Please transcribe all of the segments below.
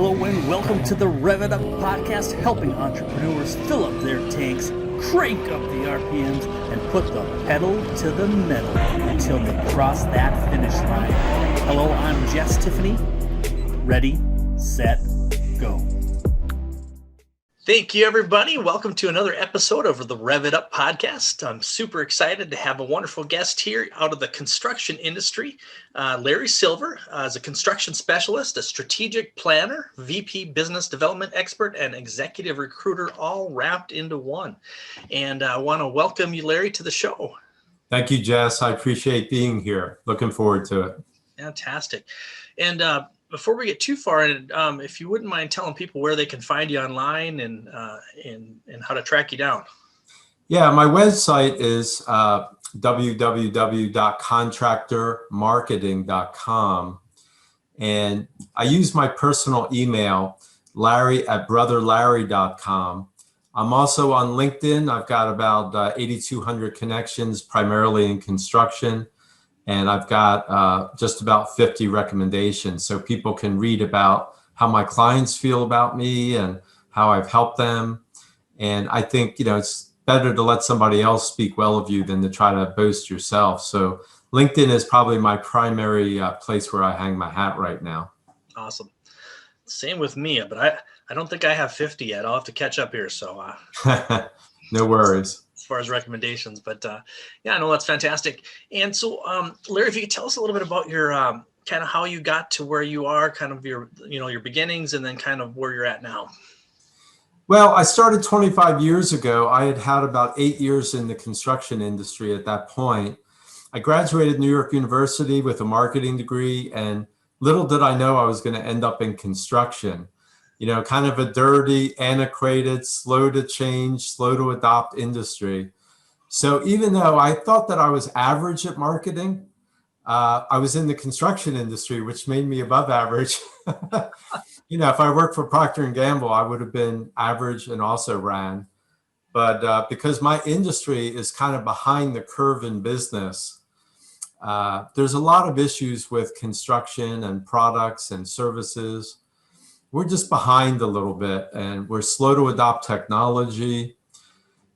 Hello and welcome to the Rev It Up podcast, helping entrepreneurs fill up their tanks, crank up the RPMs, and put the pedal to the metal until they cross that finish line. Hello, I'm Jess Tiffany. Ready, set, go. Thank you, everybody. Welcome to another episode of the Rev It Up podcast. I'm super excited to have a wonderful guest here out of the construction industry. Larry Silver is a construction specialist, a strategic planner, VP business development expert, and executive recruiter, all wrapped into one. And I want to welcome you, Larry, to the show. Thank you, Jess. I appreciate being here. Looking forward to it. Fantastic. And before we get too far in, if you wouldn't mind telling people where they can find you online and how to track you down. Yeah, my website is www.contractormarketing.com. And I use my personal email, larry@brotherlarry.com. I'm also on LinkedIn. I've got about 8,200 connections, primarily in construction. And I've got just about 50 recommendations, so people can read about how my clients feel about me and how I've helped them. And I think, it's better to let somebody else speak well of you than to try to boast yourself. So LinkedIn is probably my primary place where I hang my hat right now. Awesome. Same with me, but I don't think I have 50 yet. I'll have to catch up here. So no worries. As far as recommendations, but yeah, no, that's fantastic. And so, Larry, if you could tell us a little bit about your kind of how you got to where you are, kind of your beginnings, and then kind of where you're at now. Well, I started 25 years ago. I had about 8 years in the construction industry at that point. I graduated New York University with a marketing degree, and little did I know I was going to end up in construction. Kind of a dirty, antiquated, slow to change, slow to adopt industry. So even though I thought that I was average at marketing, I was in the construction industry, which made me above average. If I worked for Procter & Gamble, I would have been average and also ran. But because my industry is kind of behind the curve in business, there's a lot of issues with construction and products and services. We're just behind a little bit, and we're slow to adopt technology.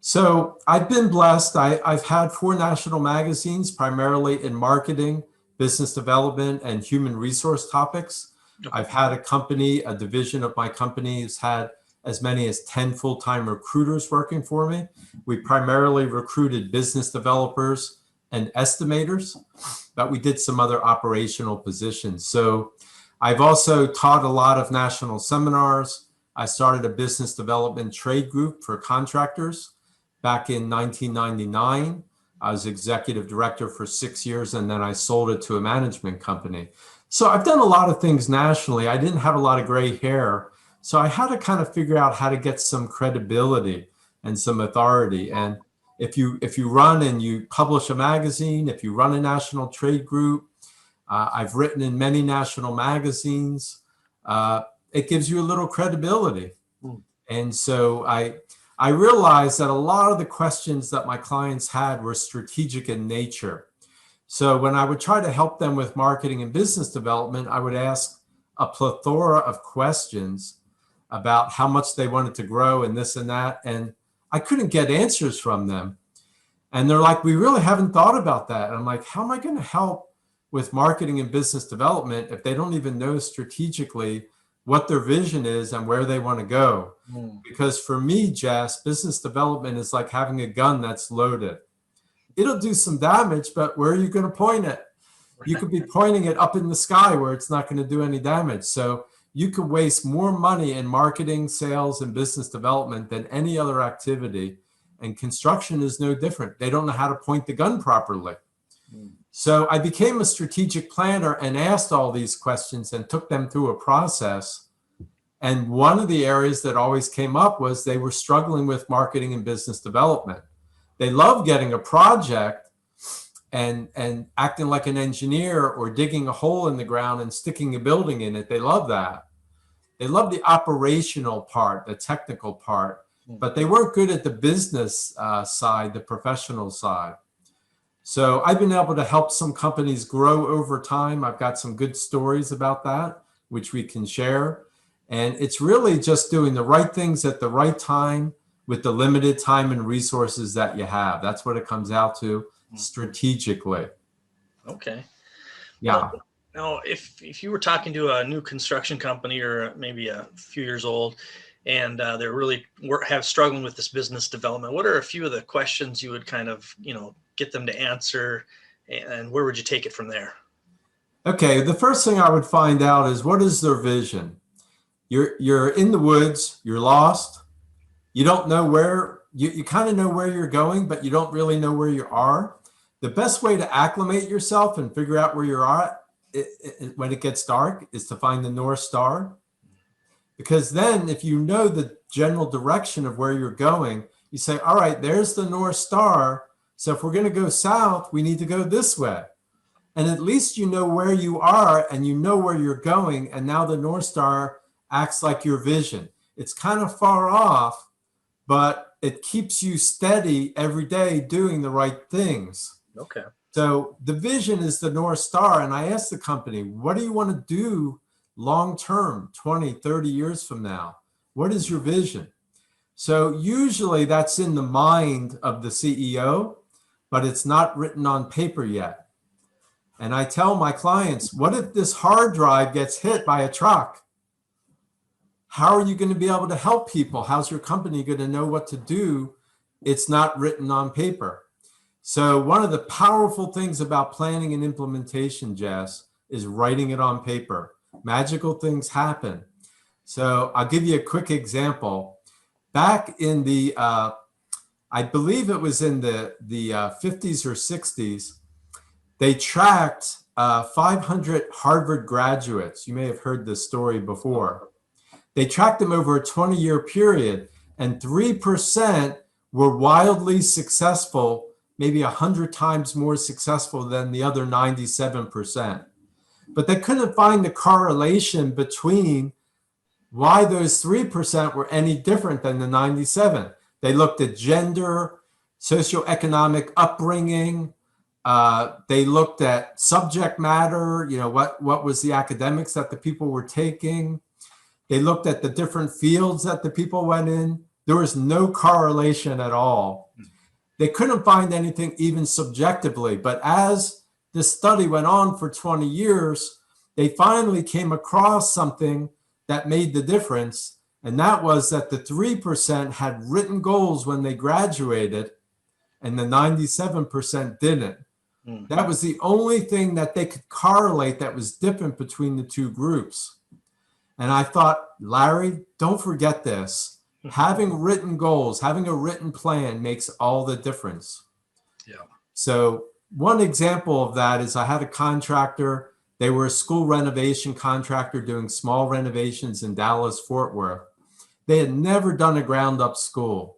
So I've been blessed. I've had 4 national magazines, primarily in marketing, business development, and human resource topics. I've had a division of my company has had as many as 10 full-time recruiters working for me. We primarily recruited business developers and estimators, but we did some other operational positions. So I've also taught a lot of national seminars. I started a business development trade group for contractors back in 1999. I was executive director for 6 years, and then I sold it to a management company. So I've done a lot of things nationally. I didn't have a lot of gray hair, so I had to kind of figure out how to get some credibility and some authority. And if you run and you publish a magazine, if you run a national trade group, I've written in many national magazines. It gives you a little credibility. And so I realized that a lot of the questions that my clients had were strategic in nature. So when I would try to help them with marketing and business development, I would ask a plethora of questions about how much they wanted to grow and this and that. And I couldn't get answers from them. And they're like, we really haven't thought about that. And I'm like, how am I going to help with marketing and business development if they don't even know strategically what their vision is and where they want to go? Because for me, Jess, business development is like having a gun that's loaded. It'll do some damage, but where are you going to point it? You could be pointing it up in the sky where it's not going to do any damage. So you could waste more money in marketing, sales, and business development than any other activity. And construction is no different. They don't know how to point the gun properly. So I became a strategic planner and asked all these questions and took them through a process. And one of the areas that always came up was they were struggling with marketing and business development. They love getting a project and acting like an engineer or digging a hole in the ground and sticking a building in it. They love that. They love the operational part, the technical part, but they weren't good at the business side, the professional side. So I've been able to help some companies grow over time. I've got some good stories about that, which we can share. And it's really just doing the right things at the right time with the limited time and resources that you have. That's what it comes out to, strategically. Okay. Well, Yeah. now if you were talking to a new construction company or maybe a few years old, and they're really have struggling with this business development, what are a few of the questions you would kind of get them to answer, and where would you take it from there? Okay. The first thing I would find out is, what is their vision? You're in the woods, you're lost, you don't know where, you kind of know where you're going, but you don't really know where you are. The best way to acclimate yourself and figure out where you are when it gets dark is to find the North Star. Because then if you know the general direction of where you're going, you say, all right, there's the North Star. So if we're going to go south, we need to go this way. And at least you know where you are and you know where you're going. And now the North Star acts like your vision. It's kind of far off, but it keeps you steady every day doing the right things. Okay. So the vision is the North Star. And I asked the company, what do you want to do long term, 20, 30 years from now? What is your vision? So usually that's in the mind of the CEO, but it's not written on paper yet. And I tell my clients, what if this hard drive gets hit by a truck? How are you going to be able to help people? How's your company going to know what to do? It's not written on paper. So one of the powerful things about planning and implementation, Jess, is writing it on paper. Magical things happen. So I'll give you a quick example. Back in the, I believe it was in the 50s or 60s, they tracked 500 Harvard graduates. You may have heard this story before. They tracked them over a 20-year period, and 3% were wildly successful, maybe 100 times more successful than the other 97%. But they couldn't find the correlation between why those 3% were any different than the 97. They looked at gender, socioeconomic upbringing. They looked at subject matter, what was the academics that the people were taking. They looked at the different fields that the people went in. There was no correlation at all. They couldn't find anything even subjectively. But as the study went on for 20 years, they finally came across something that made the difference. And that was that the 3% had written goals when they graduated, and the 97% didn't. That was the only thing that they could correlate that was different between the two groups. And I thought, Larry, don't forget this. Having written goals, having a written plan makes all the difference. Yeah. So one example of that is I had a contractor. They were a school renovation contractor doing small renovations in Dallas, Fort Worth. They had never done a ground up school.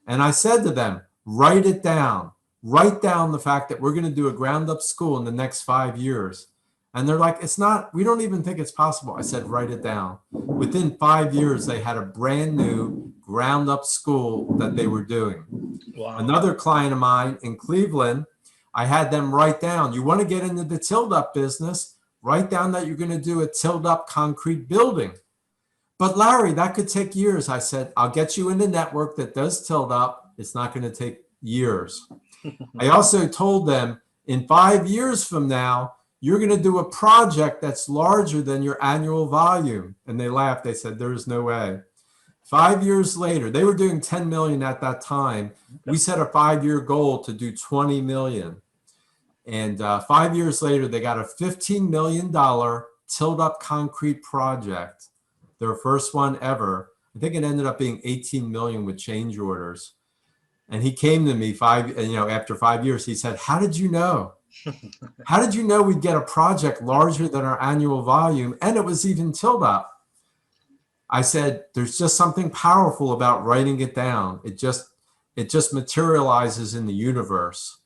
And I said to them, write it down. Write down the fact that we're going to do a ground up school in the next 5 years. And they're like, it's not, we don't even think it's possible. I said, write it down. Within 5 years, they had a brand new ground up school that they were doing. Wow. Another client of mine in Cleveland, I had them write down, you want to get into the tilled up business, write down that you're going to do a tilled up concrete building. But Larry, that could take years. I said, I'll get you in a network that does tilled up. It's not going to take years. I also told them, in 5 years from now, you're going to do a project that's larger than your annual volume. And they laughed. They said, there is no way. 5 years later, they were doing 10 million at that time. We set a 5-year goal to do 20 million. And 5 years later, they got a $15 million tilled up concrete project, their first one ever. I think it ended up being 18 million with change orders. And he came to me after 5 years, he said, how did you know? How did you know we'd get a project larger than our annual volume? And it was even tilled up. I said, there's just something powerful about writing it down. It just materializes in the universe.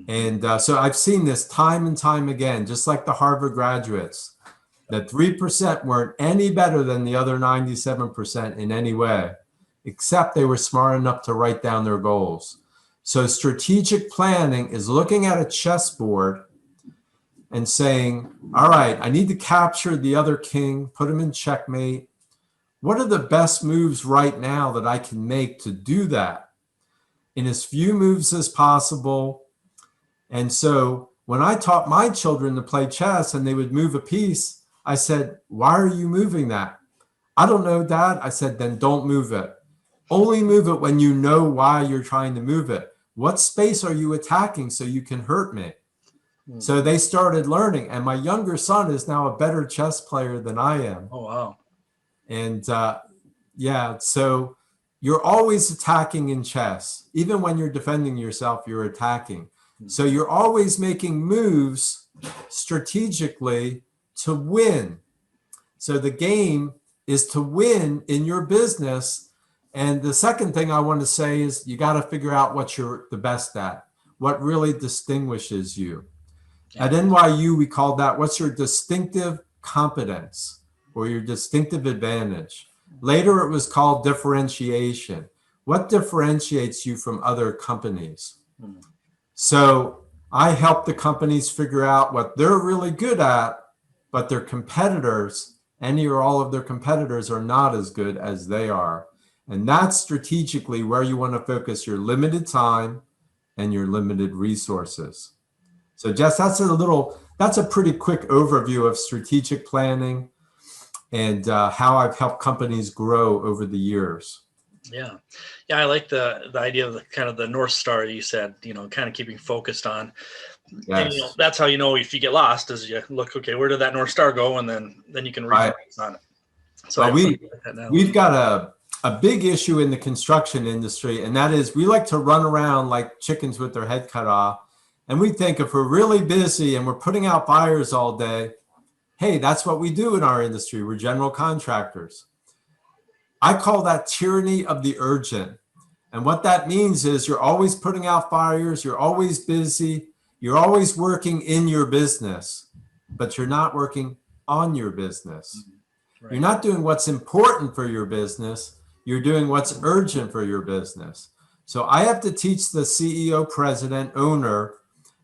And so I've seen this time and time again, just like the Harvard graduates, that 3% weren't any better than the other 97% in any way, except they were smart enough to write down their goals. So strategic planning is looking at a chessboard and saying, all right, I need to capture the other king, put him in checkmate. what are the best moves right now that I can make to do that in as few moves as possible? And so when I taught my children to play chess and they would move a piece, I said, why are you moving that? I don't know, Dad. I said, then don't move it. Only move it when you know why you're trying to move it. What space are you attacking so you can hurt me? So they started learning. And my younger son is now a better chess player than I am. Oh, wow. And yeah, so you're always attacking in chess. Even when you're defending yourself, you're attacking. So you're always making moves strategically to win. So the game is to win in your business. And the second thing I want to say is you got to figure out what you're the best at, what really distinguishes you. Yeah. At NYU, we call that what's your distinctive competence or your distinctive advantage. Later, it was called differentiation. What differentiates you from other companies? So I help the companies figure out what they're really good at, but their competitors, any or all of their competitors, are not as good as they are. And that's strategically where you want to focus your limited time and your limited resources. So Jess, that's a pretty quick overview of strategic planning and how I've helped companies grow over the years. Yeah. I like the idea of the kind of the North Star you said, kind of keeping focused on. Yes. And, that's how you know if you get lost is you look, okay, where did that North Star go? And then you can refocus on it. So well, we've got a big issue in the construction industry, and that is we like to run around like chickens with their head cut off. And we think if we're really busy and we're putting out fires all day, hey, that's what we do in our industry. We're general contractors. I call that tyranny of the urgent. And what that means is you're always putting out fires, you're always busy, you're always working in your business, but you're not working on your business. Right. You're not doing what's important for your business, you're doing what's urgent for your business. So I have to teach the CEO, president, owner,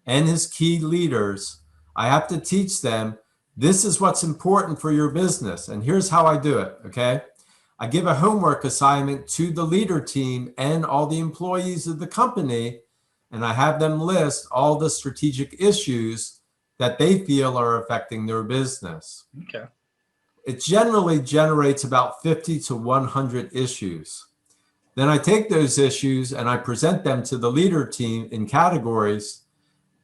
and his key leaders, I have to teach them, this is what's important for your business. And here's how I do it, okay? I give a homework assignment to the leader team and all the employees of the company, and I have them list all the strategic issues that they feel are affecting their business. Okay. It generally generates about 50 to 100 issues. Then I take those issues and I present them to the leader team in categories.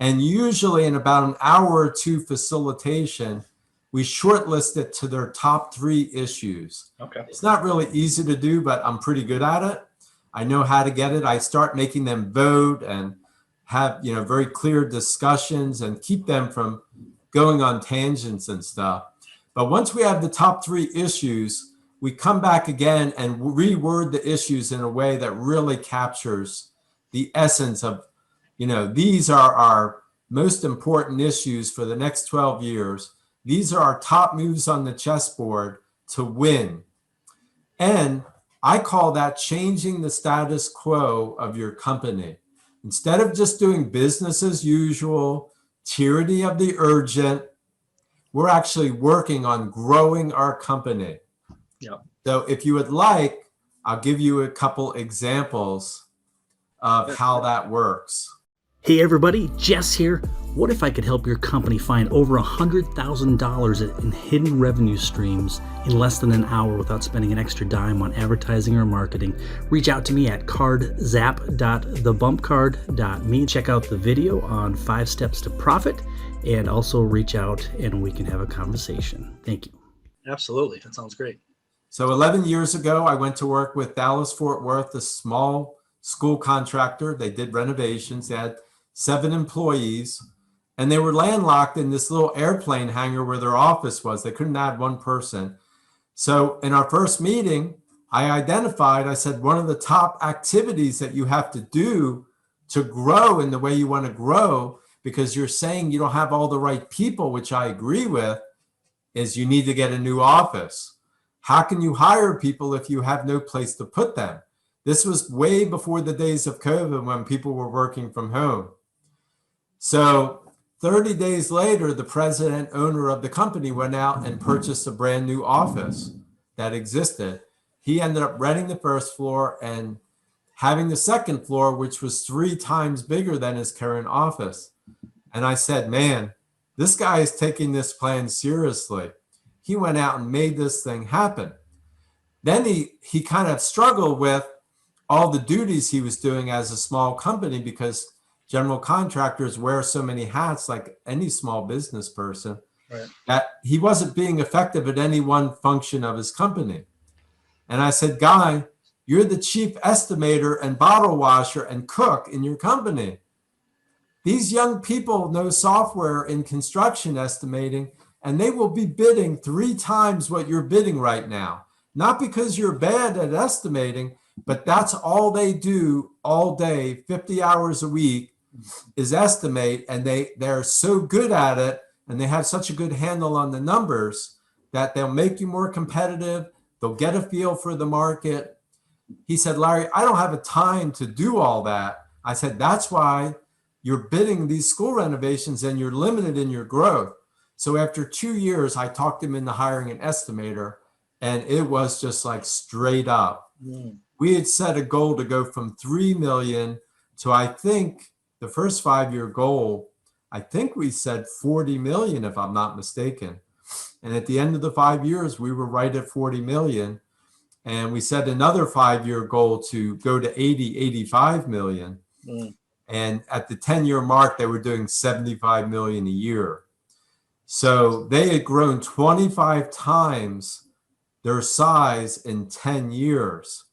And usually in about an hour or two facilitation, we shortlist it to their top 3 issues. Okay. It's not really easy to do, but I'm pretty good at it. I know how to get it. I start making them vote and have, very clear discussions and keep them from going on tangents and stuff. But once we have the top 3 issues, we come back again and reword the issues in a way that really captures the essence of, these are our most important issues for the next 12 years. These are our top moves on the chessboard to win. And I call that changing the status quo of your company. Instead of just doing business as usual, tyranny of the urgent, we're actually working on growing our company. Yeah. So if you would like, I'll give you a couple examples of how that works. Hey everybody, Jess here. What if I could help your company find over $100,000 in hidden revenue streams in less than an hour without spending an extra dime on advertising or marketing? Reach out to me at cardzap.thebumpcard.me. Check out the video on 5 steps to profit and also reach out and we can have a conversation. Thank you. Absolutely. That sounds great. So 11 years ago, I went to work with Dallas Fort Worth, a small school contractor. They did renovations. They had 7 employees, and they were landlocked in this little airplane hangar where their office was. They couldn't add 1 person. So in our first meeting, I said, one of the top activities that you have to do to grow in the way you want to grow, because you're saying you don't have all the right people, which I agree with, is you need to get a new office. How can you hire people if you have no place to put them? This was way before the days of COVID when people were working from home. So 30 days later, the president owner of the company went out and purchased a brand new office that existed. He ended up renting the first floor and having the second floor, which was 3 times bigger than his current office. And I said, man, this guy is taking this plan seriously. He went out and made this thing happen. Then he kind of struggled with all the duties he was doing as a small company, because general contractors wear so many hats like any small business person, right, that he wasn't being effective at any one function of his company. And I said, Guy, you're the chief estimator and bottle washer and cook in your company. These young people know software in construction estimating, and they will be bidding 3 times what you're bidding right now. Not because you're bad at estimating, but that's all they do all day, 50 hours a week, is estimate. And they're so good at it, and they have such a good handle on the numbers that they'll make you more competitive. They'll get a feel for the market. He said, Larry, I don't have a time to do all that. I said, that's why you're bidding these school renovations and you're limited in your growth. So after 2 years, I talked him into hiring an estimator, and it was just like straight up. We had set a goal to go from 3 million to, I think the first 5-year goal, I think we said 40 million, if I'm not mistaken. And at the end of the 5 years, we were right at 40 million. And we set another 5-year goal to go to 85 million. And at the 10-year mark, they were doing 75 million a year. So they had grown 25 times their size in 10 years.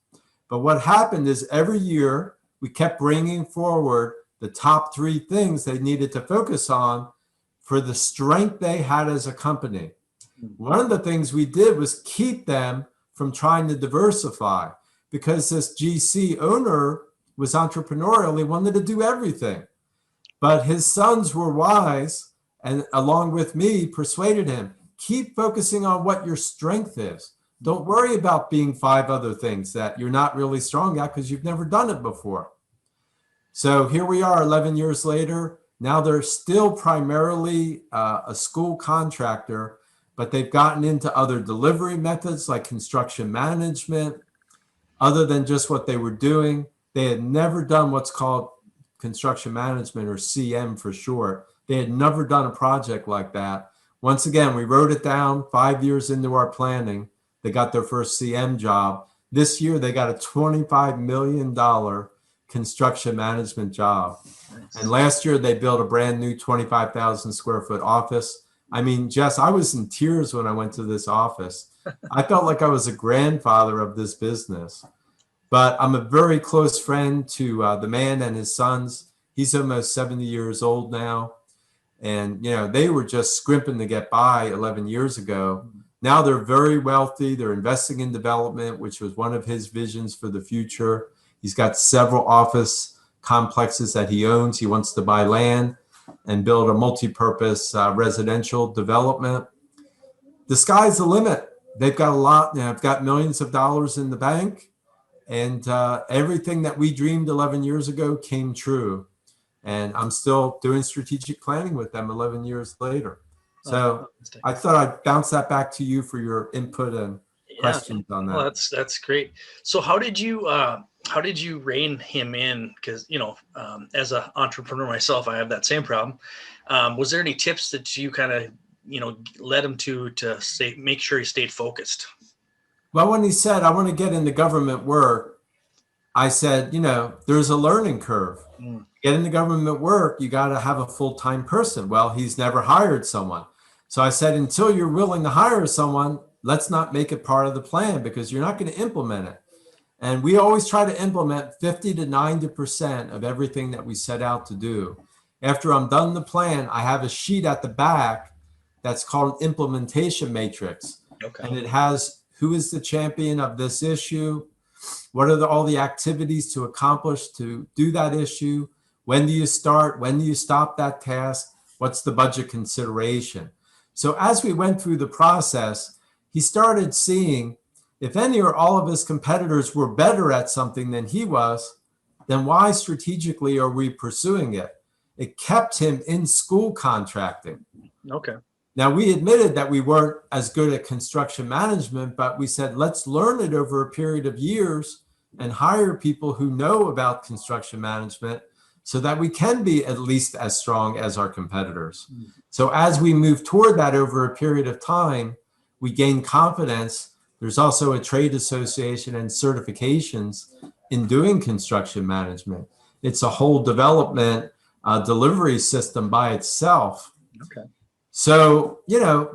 But what happened is every year we kept bringing forward the top 3 things they needed to focus on for the strength they had as a company. One of the things we did was keep them from trying to diversify, because this GC owner was entrepreneurial. He wanted to do everything. But his sons were wise, and along with me, persuaded him, keep focusing on what your strength is. Don't worry about being 5 other things that you're not really strong at because you've never done it before. So here we are 11 years later. Now they're still primarily a school contractor, but they've gotten into other delivery methods like construction management. Other than just what they were doing, they had never done what's called construction management, or CM for short. They had never done a project like that. Once again, we wrote it down 5 years into our planning. They got their first CM job. This year, they got a $25 million construction management job. Nice. And last year, they built a brand new 25,000 square foot office. I mean, Jess, I was in tears when I went to this office. I felt like I was a grandfather of this business. But I'm a very close friend to the man and his sons. He's almost 70 years old now. And, you know, they were just scrimping to get by 11 years ago. Now they're very wealthy. They're investing in development, which was one of his visions for the future. He's got several office complexes that he owns. He wants to buy land and build a multi-purpose residential development. The sky's the limit. They've got a lot. They've got millions of dollars in the bank. And everything that we dreamed 11 years ago came true. And I'm still doing strategic planning with them 11 years later. So I thought I'd bounce that back to you for your input and questions on that. Well, that's great. So how did you rein him in? Because, you know, as an entrepreneur myself, I have that same problem. Was there any tips that you kind of, you know, led him to make sure he stayed focused? Well, when he said, I want to get into government work, I said, you know, there's a learning curve. Get into government work, you got to have a full-time person. Well, he's never hired someone. So I said, until you're willing to hire someone, let's not make it part of the plan, because you're not going to implement it. And we always try to implement 50 to 90% of everything that we set out to do. After I'm done the plan, I have a sheet at the back that's called an implementation matrix. Okay. And it has who is the champion of this issue, what are all the activities to accomplish to do that issue, when do you start, when do you stop that task, what's the budget consideration. So as we went through the process, he started seeing if any or all of his competitors were better at something than he was, then why strategically are we pursuing it? It kept him in school contracting. Okay. Now, we admitted that we weren't as good at construction management, but we said, let's learn it over a period of years and hire people who know about construction management so that we can be at least as strong as our competitors. So as we move toward that over a period of time, we gain confidence. There's also a trade association and certifications in doing construction management. It's a whole development delivery system by itself. Okay. So,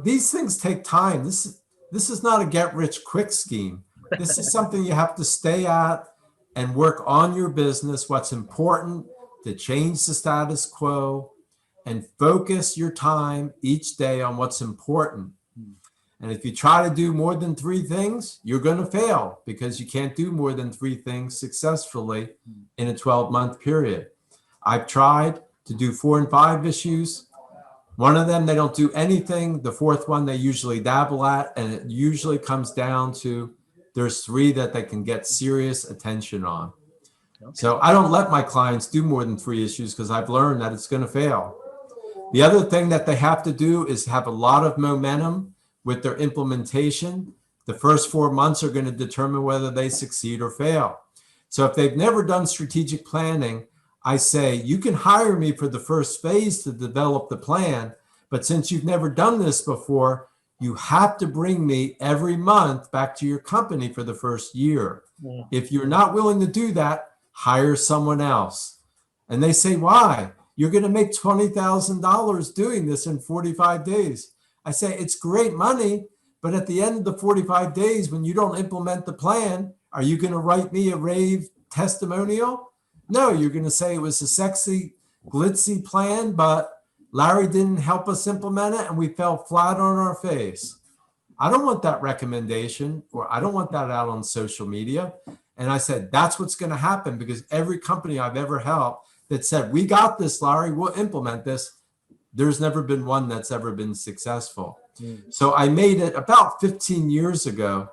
these things take time. This is not a get rich quick scheme. This is something you have to stay at and work on your business, what's important, to change the status quo, and focus your time each day on what's important. And if you try to do more than 3 things, you're going to fail because you can't do more than 3 things successfully in a 12-month period. I've tried to do 4 and 5 issues. One of them, they don't do anything. The 4th one, they usually dabble at, and it usually comes down to there's 3 that they can get serious attention on. Okay. So I don't let my clients do more than 3 issues because I've learned that it's going to fail. The other thing that they have to do is have a lot of momentum with their implementation. The first 4 months are going to determine whether they succeed or fail. So if they've never done strategic planning, I say, you can hire me for the first phase to develop the plan, but since you've never done this before, you have to bring me every month back to your company for the first year. Yeah. If you're not willing to do that, hire someone else. And they say, why? You're going to make $20,000 doing this in 45 days. I say, it's great money, but at the end of the 45 days, when you don't implement the plan, are you going to write me a rave testimonial? No, you're going to say it was a sexy, glitzy plan, but Larry didn't help us implement it and we fell flat on our face. I don't want that recommendation, or I don't want that out on social media. And I said, that's what's going to happen, because every company I've ever helped that said, we got this, Larry, we'll implement this, there's never been one that's ever been successful. So I made it about 15 years ago.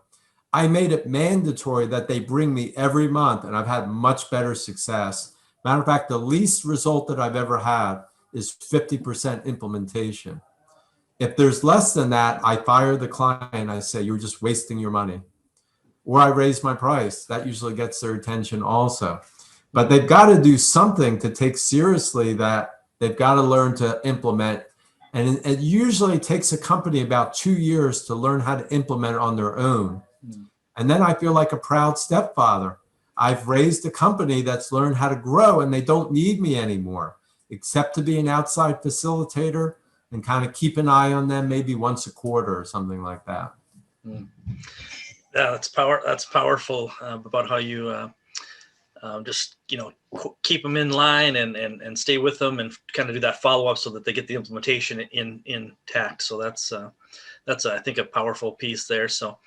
I made it mandatory that they bring me every month, and I've had much better success. Matter of fact, the least result that I've ever had is 50% implementation. If there's less than that, I fire the client. I say, you're just wasting your money. Or I raise my price. That usually gets their attention also. But they've got to do something to take seriously that they've got to learn to implement. And it usually takes a company about 2 years to learn how to implement on their own. And then I feel like a proud stepfather. I've raised a company that's learned how to grow, and they don't need me anymore, except to be an outside facilitator and kind of keep an eye on them maybe once a quarter or something like that. Yeah, that's powerful about how you just, keep them in line and stay with them and kind of do that follow-up so that they get the implementation intact. So that's I think a powerful piece there. So,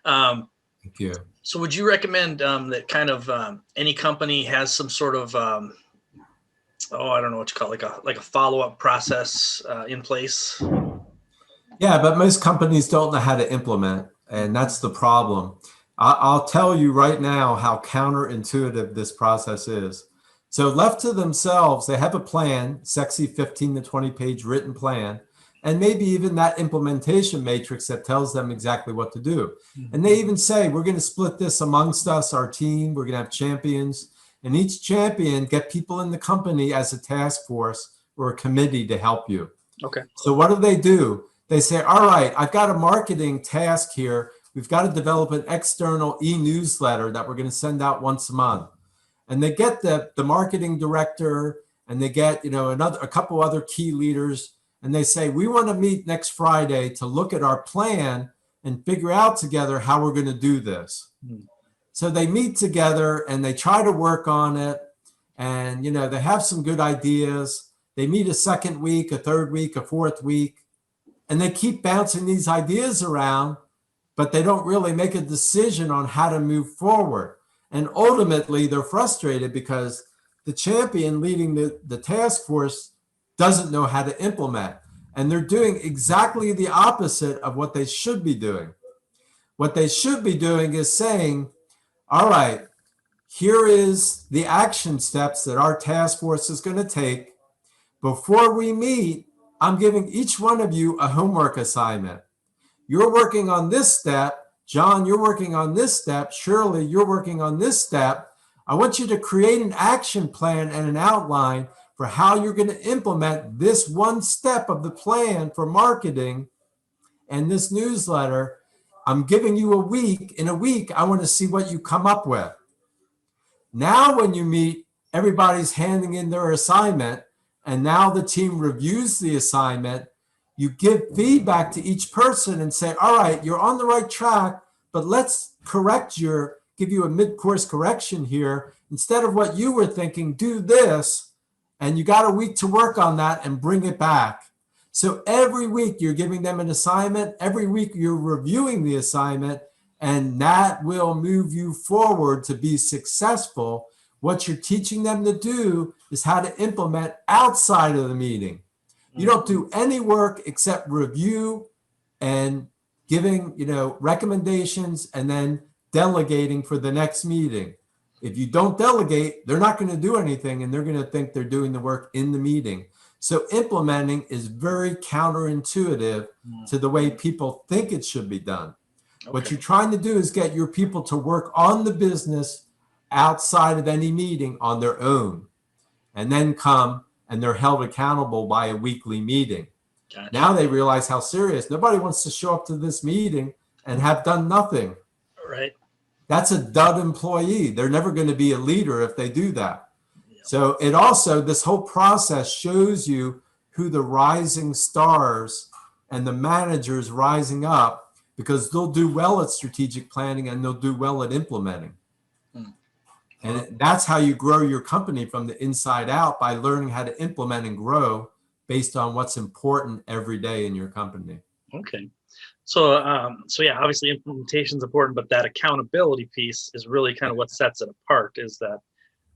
thank you. So would you recommend that kind of any company has some sort of, I don't know what you call it, like a follow-up process in place? Yeah, but most companies don't know how to implement, and that's the problem. I'll tell you right now how counterintuitive this process is. So left to themselves, they have a plan, sexy 15 to 20 page written plan, and maybe even that implementation matrix that tells them exactly what to do. And they even say, we're going to split this amongst us, our team, we're going to have champions, and each champion get people in the company as a task force or a committee to help you. Okay. So what do? They say, all right, I've got a marketing task here. We've got to develop an external e-newsletter that we're going to send out once a month. And they get the marketing director, and they get, a couple other key leaders, and they say, we want to meet next Friday to look at our plan and figure out together how we're going to do this. So they meet together and they try to work on it. And, they have some good ideas. They meet a second week, a third week, a fourth week, and they keep bouncing these ideas around, but they don't really make a decision on how to move forward. And ultimately, they're frustrated because the champion leading the task force doesn't know how to implement. And they're doing exactly the opposite of what they should be doing. What they should be doing is saying, all right, here is the action steps that our task force is going to take. Before we meet, I'm giving each one of you a homework assignment. You're working on this step. John, you're working on this step. Shirley, you're working on this step. I want you to create an action plan and an outline for how you're going to implement this one step of the plan for marketing and this newsletter. I'm giving you a week. In a week, I want to see what you come up with. Now, when you meet, everybody's handing in their assignment, and now the team reviews the assignment. You give feedback to each person and say, all right, you're on the right track, but let's give you a mid-course correction here. Instead of what you were thinking, do this, and you got a week to work on that and bring it back. So every week you're giving them an assignment. Every week you're reviewing the assignment, and that will move you forward to be successful. What you're teaching them to do is how to implement outside of the meeting. You don't do any work except review and giving, recommendations and then delegating for the next meeting. If you don't delegate, they're not going to do anything, and they're going to think they're doing the work in the meeting. So implementing is very counterintuitive to the way people think it should be done. Okay. What you're trying to do is get your people to work on the business outside of any meeting on their own, and then come and they're held accountable by a weekly meeting. Gotcha. Now they realize how serious. Nobody wants to show up to this meeting and have done nothing. Right. That's a dud employee. They're never going to be a leader if they do that. Yeah. So it also, this whole process shows you who the rising stars and the managers rising up, because they'll do well at strategic planning and they'll do well at implementing. And that's how you grow your company from the inside out, by learning how to implement and grow based on what's important every day in your company. Okay. So yeah, obviously implementation is important, but that accountability piece is really kind of what sets it apart, is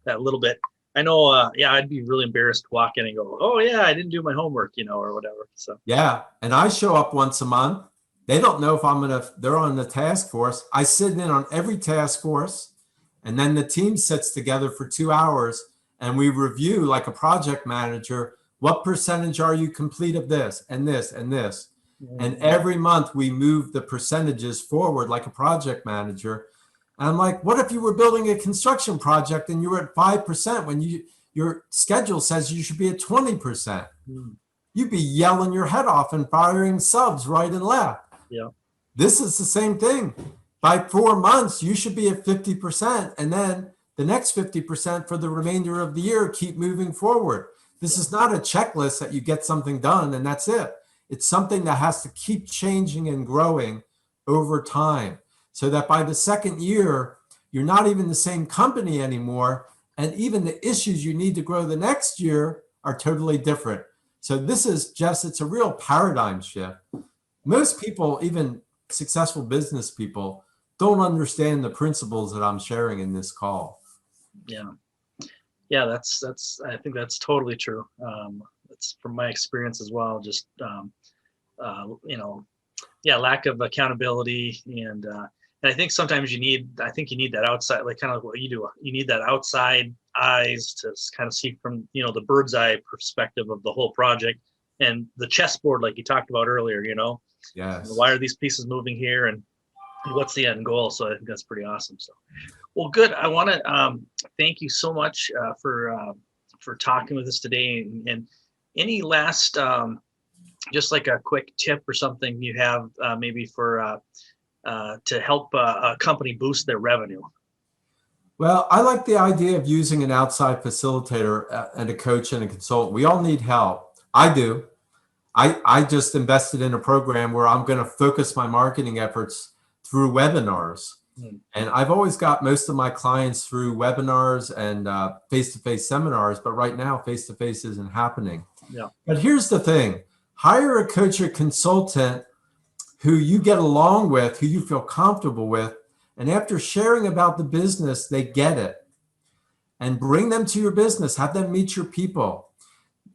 that little bit. I know, I'd be really embarrassed to walk in and go, oh yeah, I didn't do my homework, or whatever. So yeah. And I show up once a month. They don't know if they're on the task force. I sit in on every task force. And then the team sits together for 2 hours and we review, like a project manager, what percentage are you complete of this and this and this? Mm-hmm. And every month we move the percentages forward like a project manager. And I'm like, what if you were building a construction project and you were at 5% when your schedule says you should be at 20%? Mm-hmm. You'd be yelling your head off and firing subs right and left. Yeah. This is the same thing. By 4 months, you should be at 50%. And then the next 50% for the remainder of the year, keep moving forward. This is not a checklist that you get something done and that's it. It's something that has to keep changing and growing over time, so that by the second year, you're not even the same company anymore. And even the issues you need to grow the next year are totally different. So this is just, it's a real paradigm shift. Most people, even successful business people, don't understand the principles that I'm sharing in this call. Yeah, that's. I think that's totally true. It's from my experience as well. Just lack of accountability, and I think sometimes you need that outside, like kind of what you do. You need that outside eyes to kind of see from the bird's eye perspective of the whole project and the chessboard, like you talked about earlier. Yes. Why are these pieces moving here, and what's the end goal? So I think that's pretty awesome. So, well, good. I want to thank you so much for talking with us today. And any last, just like a quick tip or something you have maybe for to help a company boost their revenue? Well, I like the idea of using an outside facilitator and a coach and a consultant. We all need help. I do. I just invested in a program where I'm going to focus my marketing efforts through webinars. And I've always got most of my clients through webinars and face-to-face seminars, but right now face-to-face isn't happening. Yeah. But here's the thing. Hire a coach or consultant who you get along with, who you feel comfortable with, and after sharing about the business, they get it. And bring them to your business. Have them meet your people.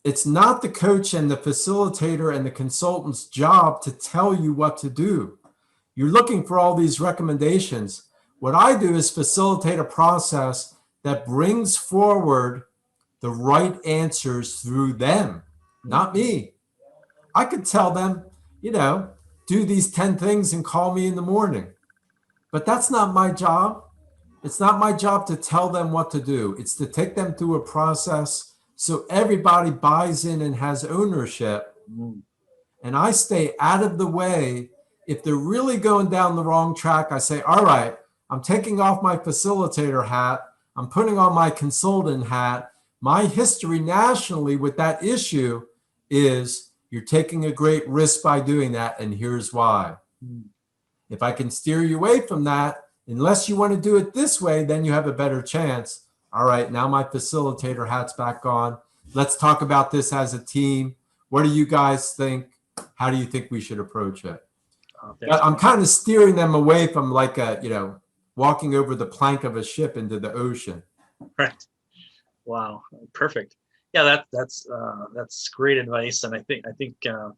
It's not the coach and the facilitator and the consultant's job to tell you what to do. You're looking for all these recommendations. What I do is facilitate a process that brings forward the right answers through them, not me. I could tell them, do these 10 things and call me in the morning. But that's not my job. It's not my job to tell them what to do. It's to take them through a process so everybody buys in and has ownership. And I stay out of the way. If they're really going down the wrong track, I say, all right, I'm taking off my facilitator hat. I'm putting on my consultant hat. My history nationally with that issue is you're taking a great risk by doing that, and here's why. If I can steer you away from that, unless you want to do it this way, then you have a better chance. All right, now my facilitator hat's back on. Let's talk about this as a team. What do you guys think? How do you think we should approach it? I'm kind of steering them away from like walking over the plank of a ship into the ocean. Right. Wow. Perfect. Yeah, that's great advice, and I think a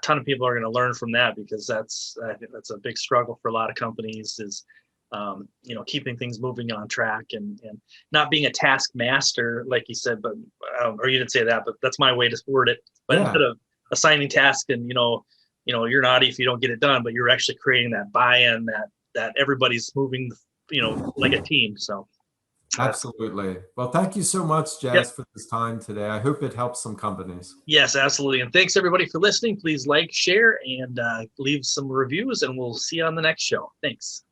ton of people are going to learn from that, because I think that's a big struggle for a lot of companies is keeping things moving on track and not being a taskmaster, like you said, but or you didn't say that, but that's my way to word it. But instead of assigning tasks and you're naughty if you don't get it done, but you're actually creating that buy-in that everybody's moving like a team. So absolutely. Well, thank you so much, Jess, for this time today. I hope it helps some companies. Yes, absolutely. And thanks everybody for listening. Please like, share, and leave some reviews, and we'll see you on the next show. Thanks.